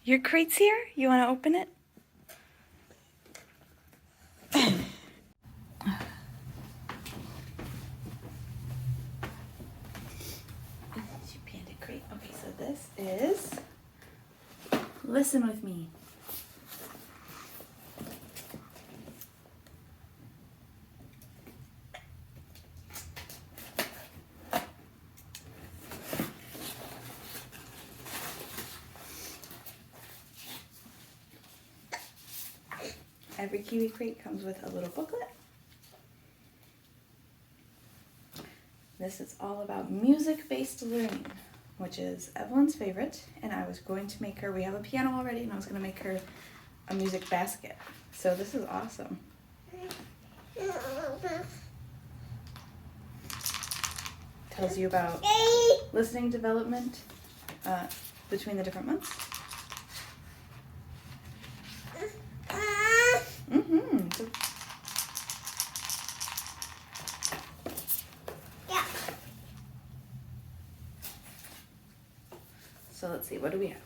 Your crate's here? You want to open it? This is your panda crate. Okay, so this is... Listen with me. Every Kiwi crate comes with a little booklet. This is all about music-based learning, which is Evelyn's favorite, and I was going to make her, we have a piano already, and I was going to make her a music basket. So this is awesome. Tells you about listening development between the different months. So let's see, what do we have?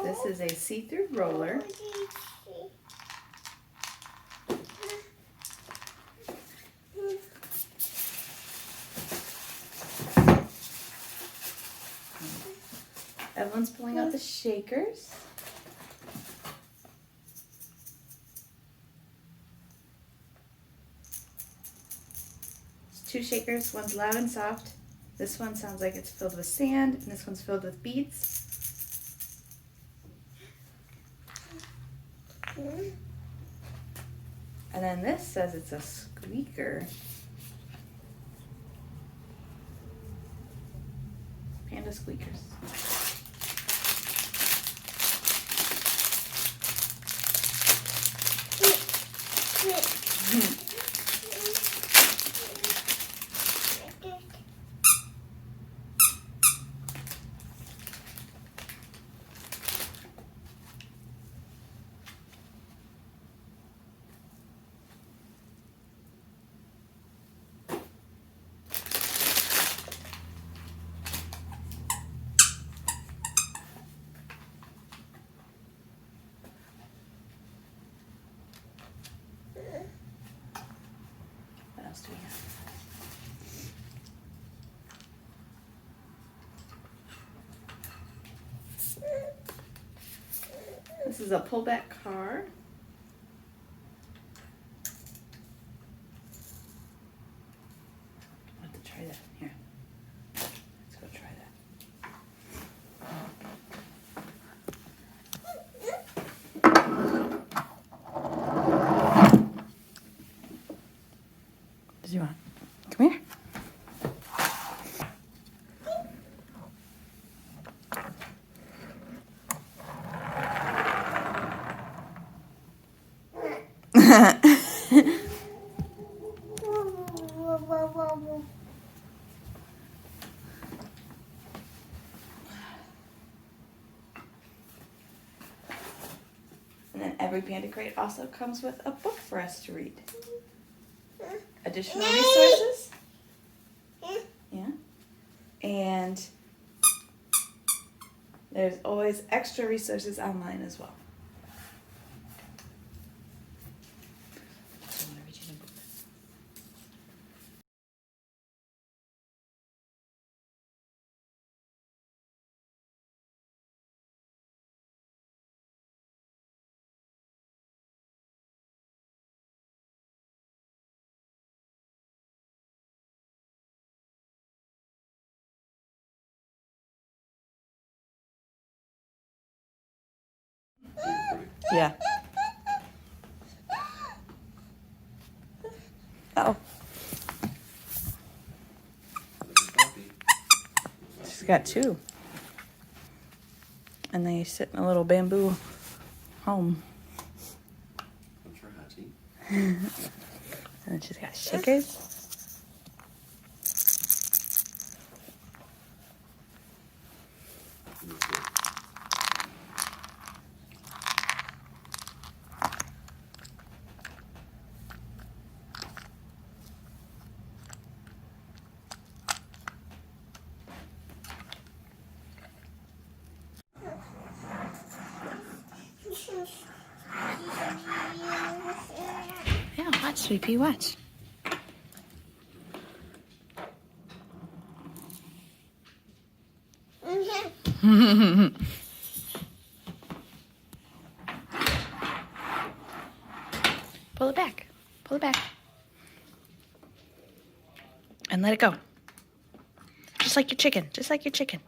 This is a see-through roller. Evelyn's pulling out the shakers. Two shakers, one's loud and soft. This one sounds like it's filled with sand, and this one's filled with beads. And then this says it's a squeaker. Panda squeakers. What else do we have? This is a pullback car. I'll have to try that. Here. Let's go try that. What do you want? Come here. And then every Panda crate also comes with a book for us to read. Additional resources. Yeah. And there's always extra resources online as well. I want to read you the book. Yeah. Uh-oh. She's got two. And they sit in a little bamboo home. And then she's got shakers. Sweet pea, watch. Pull it back. Pull it back. And let it go. Just like your chicken. Just like your chicken.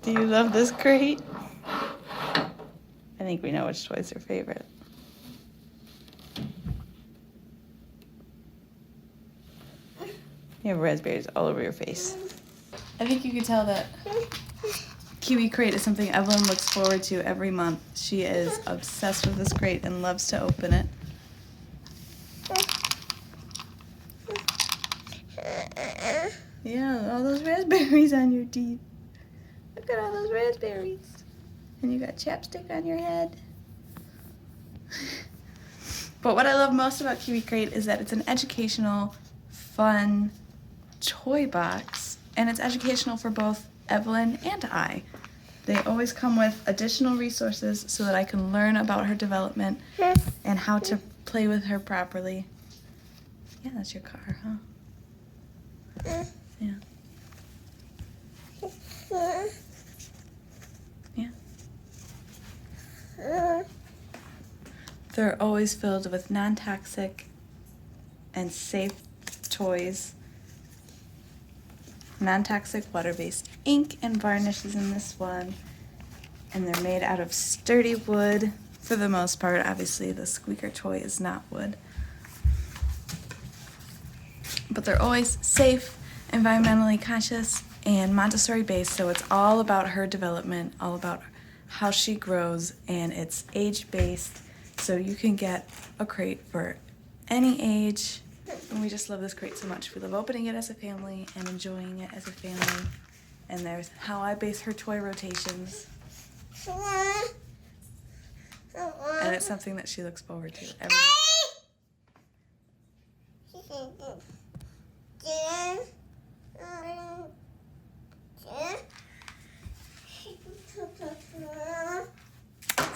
Do you love this crate? I think we know which toy's her favorite. You have raspberries all over your face. I think you could tell that Kiwi crate is something Evelyn looks forward to every month. She is obsessed with this crate and loves to open it. Yeah, all those raspberries on your teeth. Look at all those raspberries. And you got chapstick on your head. But what I love most about Kiwi Crate is that it's an educational, fun toy box. And it's educational for both Evelyn and I. They always come with additional resources so that I can learn about her development and how to play with her properly. Yeah, that's your car, huh? Yeah. Yeah. They're always filled with non-toxic and safe toys. Non-toxic water-based ink and varnishes in this one. And they're made out of sturdy wood for the most part. Obviously, the squeaker toy is not wood. But they're always safe, environmentally conscious, and Montessori based, so it's all about her development, all about how she grows, and it's age based, so you can get a crate for any age. And we just love this crate so much. We love opening it as a family and enjoying it as a family. And there's how I base her toy rotations. And it's something that she looks forward to every month.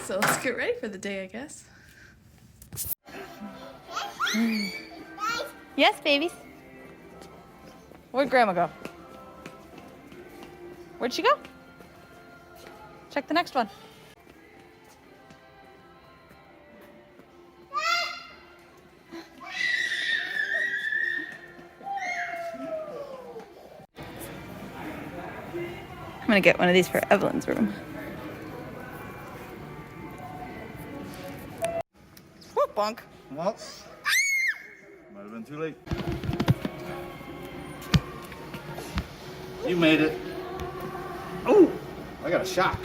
So let's get ready for the day, I guess. Yes, babies. Where'd Grandma go? Where'd she go? Check the next one. I'm gonna get one of these for Evelyn's room. Whoop, bonk. Well, might have been too late. You made it. Oh, I got a shock.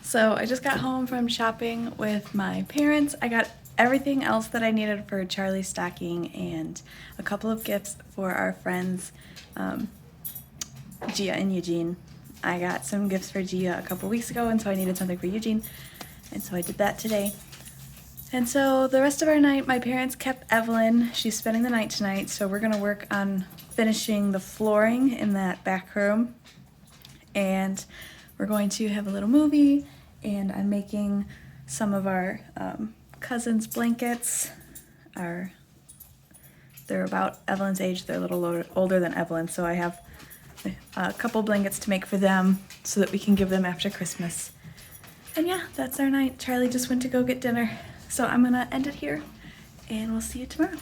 So I just got home from shopping with my parents. I got everything else that I needed for Charlie's stocking and a couple of gifts for our friends, Gia and Eugene. I got some gifts for Gia a couple weeks ago, and so I needed something for Eugene, and so I did that today. And so the rest of our night, my parents kept Evelyn. She's spending the night tonight, so we're gonna work on finishing the flooring in that back room, and we're going to have a little movie, and I'm making some of our cousins' blankets. They're about Evelyn's age. They're a little older than Evelyn, so I have a couple blankets to make for them so that we can give them after Christmas. And yeah, that's our night. Charlie just went to go get dinner. So I'm gonna end it here, and we'll see you tomorrow.